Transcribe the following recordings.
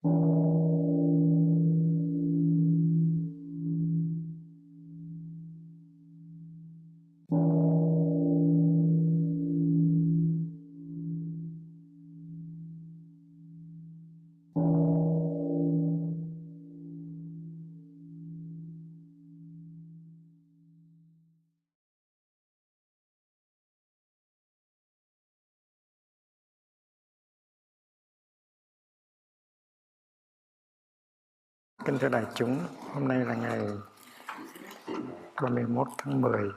Kính thưa đại chúng, hôm nay là ngày 31 tháng 10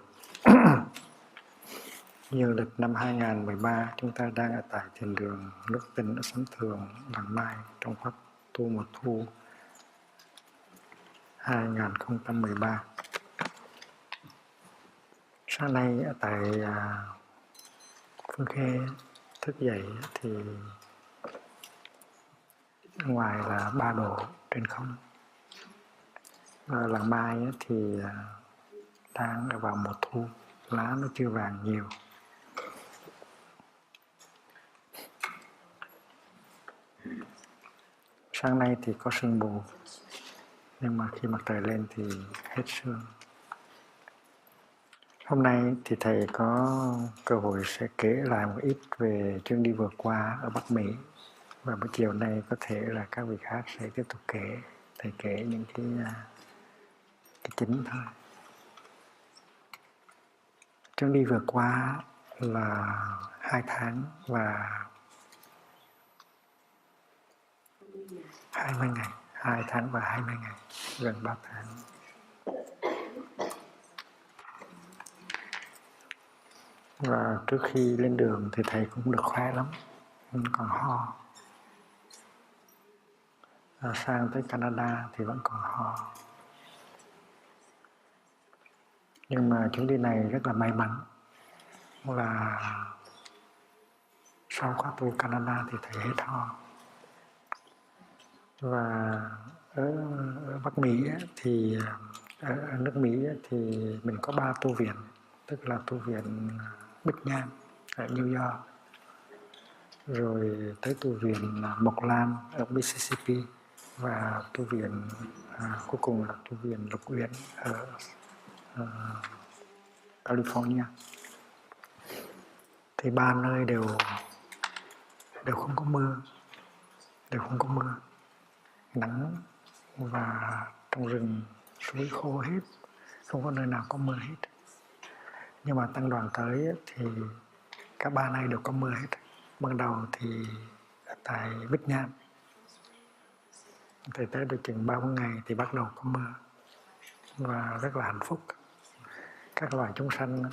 dương lịch năm 2013. Chúng ta đang ở tại thiền đường Nước Tinh ở Xóm Thường, Làng Mai trong pháp tu mùa thu 2013. Sáng nay ở tại Phương Khê thức dậy thì ngoài là 3 độ trên không. Làng Mai thì đang ở vào mùa thu, lá nó chưa vàng nhiều. Sáng nay thì có sương mù, nhưng mà khi mặt trời lên thì hết sương. Hôm nay thì thầy có cơ hội sẽ kể lại một ít về chuyến đi vừa qua ở Bắc Mỹ. Và buổi chiều nay có thể là các vị khác sẽ tiếp tục kể. Thầy kể những cái chính thôi. Chuyến đi vừa qua là 2 tháng và 20 ngày. 2 tháng và 20 ngày, gần 3 tháng. Và trước khi lên đường thì thầy cũng được khỏe lắm, còn ho. Sang tới Canada thì vẫn còn ho. Nhưng mà chuyến đi này rất là may mắn là sau khóa tu Canada thì thầy hết ho. Và ở Bắc Mỹ thì ở nước Mỹ thì mình có 3 tu viện, tức là tu viện Bích Nham ở New York, rồi tới tu viện Mộc Lam ở Mississippi, và tu viện cuối cùng là tu viện Lục Uyển ở California. Thì 3 nơi đều không có mưa, nắng và trong rừng suối khô hết, không có nơi nào có mưa hết. Nhưng mà tăng đoàn tới thì cả 3 này đều có mưa hết. Ban đầu thì ở tại Bích Nham, thì tới được chừng 3-4 ngày thì bắt đầu có mưa, và rất là hạnh phúc. Các loài chúng sanh,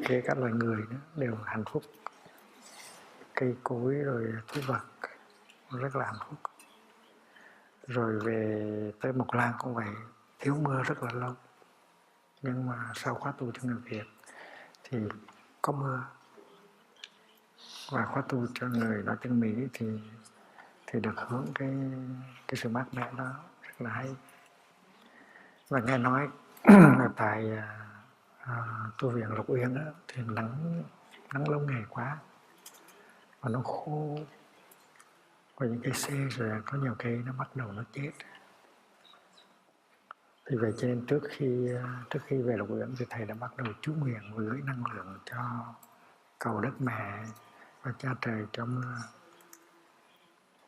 kể các loài người nữa, đều hạnh phúc. Cây cối rồi thú vật rất là hạnh phúc. Rồi về tới Mộc Lan cũng vậy, thiếu mưa rất là lâu. Nhưng mà sau khóa tu cho người Việt thì có mưa. Và khóa tu cho người nói tiếng Mỹ thì được hưởng cái sự mát mẻ đó, rất là hay. Và nghe nói là tại tu viện Lục Uyển đó, thì nắng lâu ngày quá và nó khô, và những cây xe rồi có nhiều cây nó bắt đầu nó chết. Thì vậy cho nên trước khi về Lục Uyển thì thầy đã bắt đầu chú nguyện và gửi năng lượng cho cầu đất mẹ và cha trời cho mưa.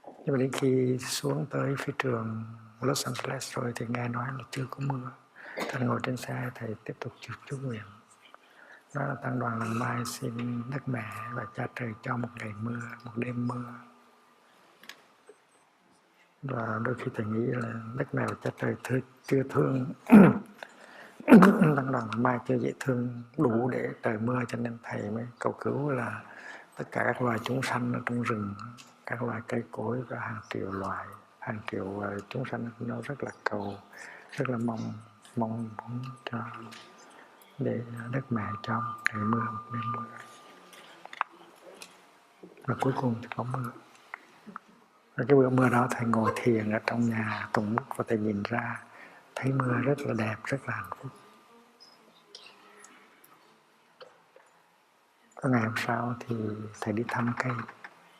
Nhưng mà đến khi xuống tới phía trường Los Angeles rồi thì nghe nói là chưa có mưa. Thầy ngồi trên xe, thầy tiếp tục chú nguyện. Đó là tăng đoàn Làng Mai xin đất mẹ và cha trời cho một ngày mưa, một đêm mưa. Và đôi khi thầy nghĩ là đất mẹ và cha trời chưa thương tăng đoàn Làng Mai chưa dễ thương đủ để trời mưa, cho nên thầy mới cầu cứu là tất cả các loài chúng sanh ở trong rừng, các loài cây cối và hàng triệu loài, hàng triệu chúng sanh, nó rất là cầu, rất là mong muốn cho để đất mẹ cho ngày mưa, một đêm mưa. Và cuối cùng thì có mưa. Và cái bữa mưa đó thầy ngồi thiền ở trong nhà tùng bút và thầy nhìn ra thấy mưa rất là đẹp, rất là hạnh phúc. Có ngày hôm sau thì thầy đi thăm cây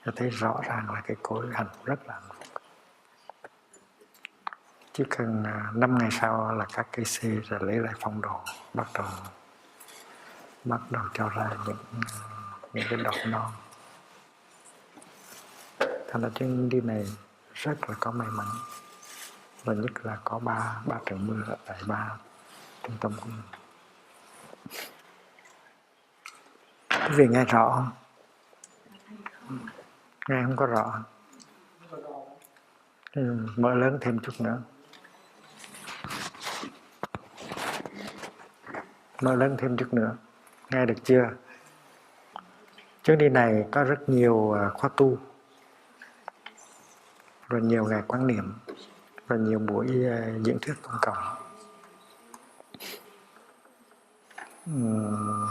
và thấy rõ ràng là cây cối hạnh phúc, rất là hạnh phúc. Chỉ cần 5 ngày sau là các cây xe sẽ lấy lại phong độ, bắt đầu cho ra những cái đọt non. Thành ra chuyến đi này rất là có may mắn, và nhất là có ba trận mưa ở tại 3 trung tâm của mình. Quý vị nghe rõ không? Nghe không có rõ. Mở lớn thêm chút nữa. Mở lớn thêm chút nữa. Nghe được chưa? Chuyến đi này có rất nhiều khóa tu, rồi nhiều ngày quán niệm, và nhiều buổi diễn thuyết công cộng.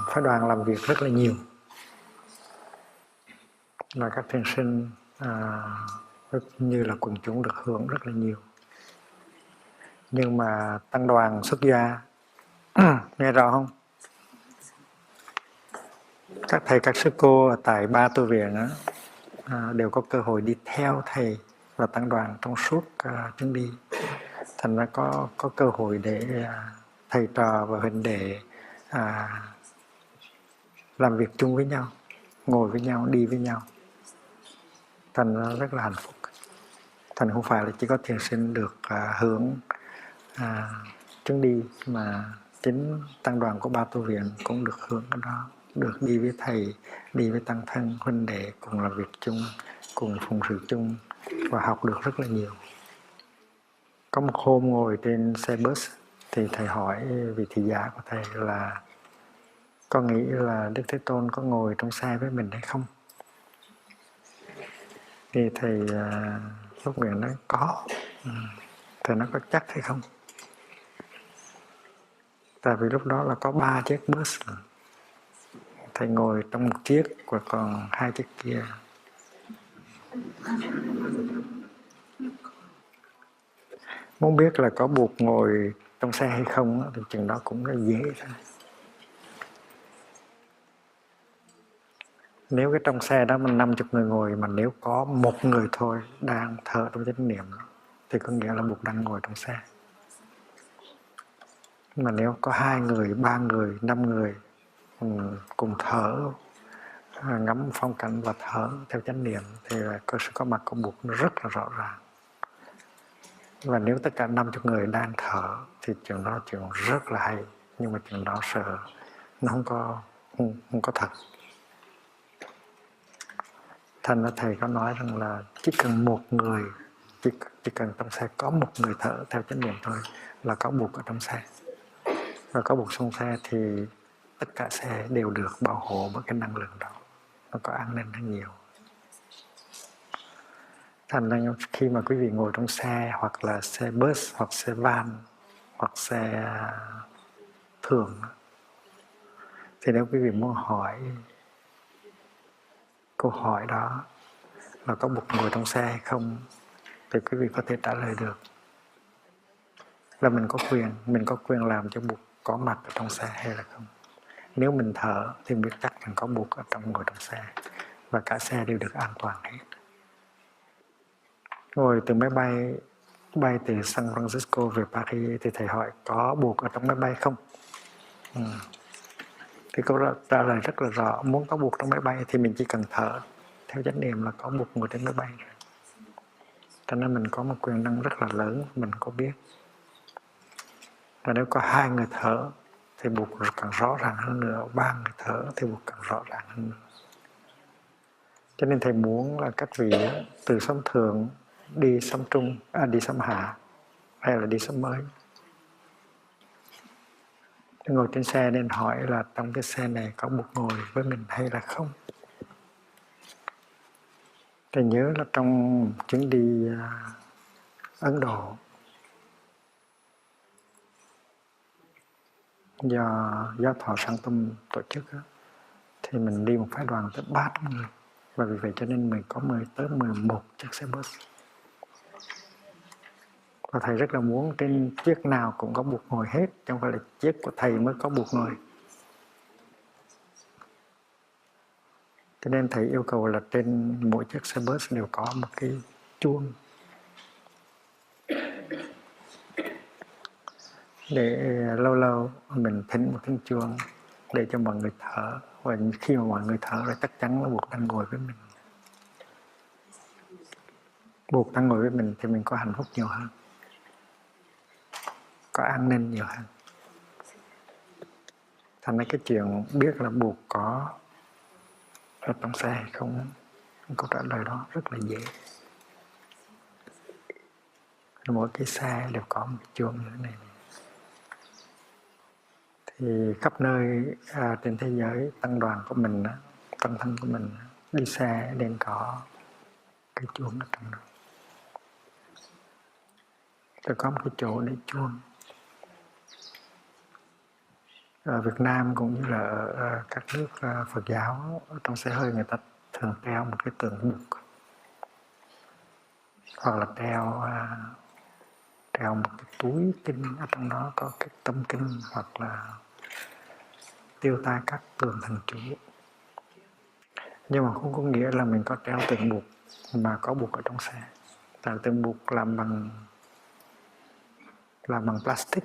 Phái đoàn làm việc rất là nhiều, và các thiền sinh như là quần chúng được hưởng rất là nhiều. Nhưng mà tăng đoàn xuất gia nghe rõ không? Các thầy các sư cô ở tại 3 tu viện đều có cơ hội đi theo thầy và tăng đoàn trong suốt chuyến đi. Thành ra có cơ hội để thầy trò và huynh đệ làm việc chung với nhau, ngồi với nhau, đi với nhau. Thành ra rất là hạnh phúc. Thành không phải là chỉ có thiền sinh được hưởng chuyến đi, mà chính tăng đoàn của 3 tu viện cũng được hưởng cái đó, được đi với thầy, đi với tăng thân huynh đệ, cùng làm việc chung, cùng phụng sự chung, và học được rất là nhiều. Có một hôm ngồi trên xe bus thì thầy hỏi vị thị giả của thầy là có nghĩ là Đức Thế Tôn có ngồi trong xe với mình hay không? Thì thầy lúc nguyện nói có. Thầy nói có chắc hay không? Tại vì lúc đó là có 3 chiếc bus, thầy ngồi trong một chiếc và còn 2 chiếc kia. Muốn biết là có buộc ngồi trong xe hay không thì chừng đó cũng là dễ thôi. Nếu cái trong xe đó mình 50 người ngồi, mà nếu có một người thôi đang thở trong chánh niệm thì có nghĩa là buộc đang ngồi trong xe. Mà nếu có 2 người, 3 người, 5 người cùng thở, ngắm phong cảnh và thở theo chánh niệm thì có sự có mặt của buộc nó rất là rõ ràng. Và nếu tất cả 50 người đang thở thì chuyện đó chuyện rất là hay, nhưng mà chuyện đó sợ nó không có thật. Thành ra thầy có nói rằng là chỉ cần một người, chỉ cần trong xe có một người thở theo chánh niệm thôi là có buộc ở trong xe. Và có buộc trong xe thì tất cả xe đều được bảo hộ bởi cái năng lượng đó, nó có an ninh hơn nhiều. Thành ra khi mà quý vị ngồi trong xe, hoặc là xe bus, hoặc xe van, hoặc xe thường, thì nếu quý vị muốn hỏi câu hỏi đó là có buộc ngồi trong xe hay không, thì quý vị có thể trả lời được là mình có quyền làm cho buộc có mặt ở trong xe hay là không. Nếu mình thở thì biết chắc rằng có buộc ở ngồi trong xe, và cả xe đều được an toàn hết. Ngồi từ máy bay từ San Francisco về Paris thì thầy hỏi có buộc ở trong máy bay không? Thì câu trả lời rất là rõ, muốn có buộc trong máy bay thì mình chỉ cần thở theo chánh niệm là có buộc ngồi trên máy bay rồi. Cho nên mình có một quyền năng rất là lớn, mình có biết. Và nếu có 2 người thở thì buộc càng rõ ràng hơn nữa, 3 người thở thì buộc càng rõ ràng hơn nữa. Cho nên thầy muốn là các vị từ sống thượng đi sống trung, đi sống hạ, hay là đi sống mới. Ngồi trên xe nên hỏi là trong cái xe này có buộc ngồi với mình hay là không. Thầy nhớ là trong chuyến đi Ấn Độ, do giáo thọ Sang Tâm tổ chức thì mình đi một phái đoàn tới 300 người, và vì vậy cho nên mình có tới 11 chiếc xe bus. Và thầy rất là muốn trên chiếc nào cũng có buộc ngồi hết, chứ không phải là chiếc của thầy mới có buộc ngồi. Cho nên thầy yêu cầu là trên mỗi chiếc xe bus đều có một cái chuông. để lâu lâu mình thỉnh một tiếng chuông để cho mọi người thở, và khi mà mọi người thở rồi chắc chắn là buộc đang ngồi với mình. Buộc đang ngồi với mình thì mình có hạnh phúc nhiều hơn, có an ninh nhiều hơn. Thành ra cái chuyện biết là buộc có ở trong xe hay không, câu trả lời đó rất là dễ. Mỗi cái xe đều có một chuông như thế này. Thì khắp nơi trên thế giới, tăng đoàn của mình, tăng thân của mình đi xe nên có cái chuông ở trong đó. Rồi có một cái chỗ để chuông. Ở Việt Nam cũng như là ở các nước Phật giáo, ở trong xe hơi người ta thường treo một cái tượng Bụt, hoặc là treo một cái túi kinh, ở trong đó có cái tâm kinh, hoặc là tiêu tai các tường thần chú. Nhưng mà không có nghĩa là mình có treo tượng Bụt mà có Bụt ở trong xe. Tại tượng Bụt làm bằng plastic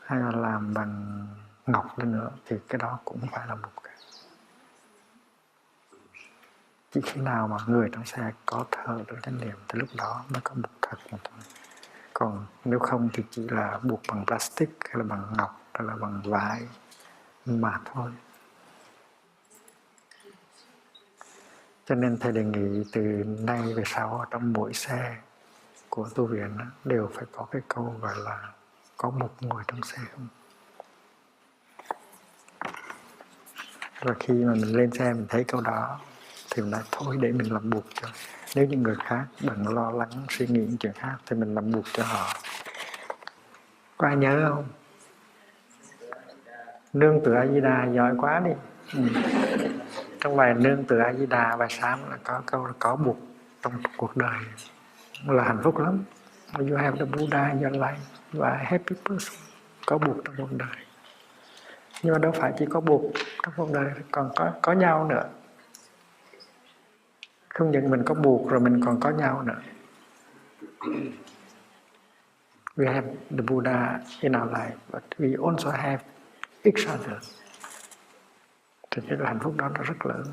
hay là làm bằng ngọc lên nữa thì cái đó cũng không phải là Bụt cả. Chỉ khi nào mà người trong xe có thờ được chánh niệm thì lúc đó mới có Bụt thật mà thôi. Còn nếu không thì chỉ là buộc bằng plastic hay là bằng ngọc hay là bằng vải mà thôi. Cho nên thầy đề nghị từ nay về sau trong mỗi xe của tu viện đều phải có cái câu gọi là có Bụt ngồi trong xe không. Và khi mà mình lên xe mình thấy câu đó thì mình nói thôi để mình làm Bụt cho. Nếu những người khác đừng lo lắng suy nghĩ những chuyện khác thì mình làm Bụt cho họ. Có ai nhớ không? Nương tựa A Di Đà giỏi quá đi. Trong bài nương tựa A Di Đà bài sáng là có câu là có Bụt trong cuộc đời là hạnh phúc lắm. You have the Buddha in your life, you are a happy person. Có Bụt trong cuộc đời. Nhưng mà đâu phải chỉ có Bụt trong cuộc đời, còn có nhau nữa. Không những mình có Bụt rồi mình còn có nhau nữa. We have the Buddha in our life, but we also have each other. Thì cái hạnh phúc đó nó rất lớn.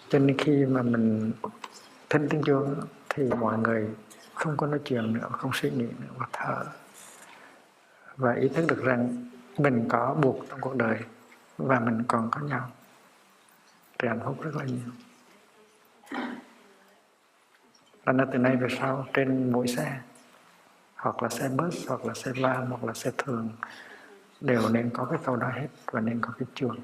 Cho nên khi mà mình thinh tiếng chuông thì mọi người không có nói chuyện nữa, không suy nghĩ nữa, mà thở. Và ý thức được rằng mình có Bụt trong cuộc đời và mình còn có nhau. Thì hạnh phúc rất là nhiều. Và từ nay về sau trên mỗi xe, hoặc là xe bus, hoặc là xe van, hoặc là xe thường, đều nên có cái câu đó hết và nên có cái chuông.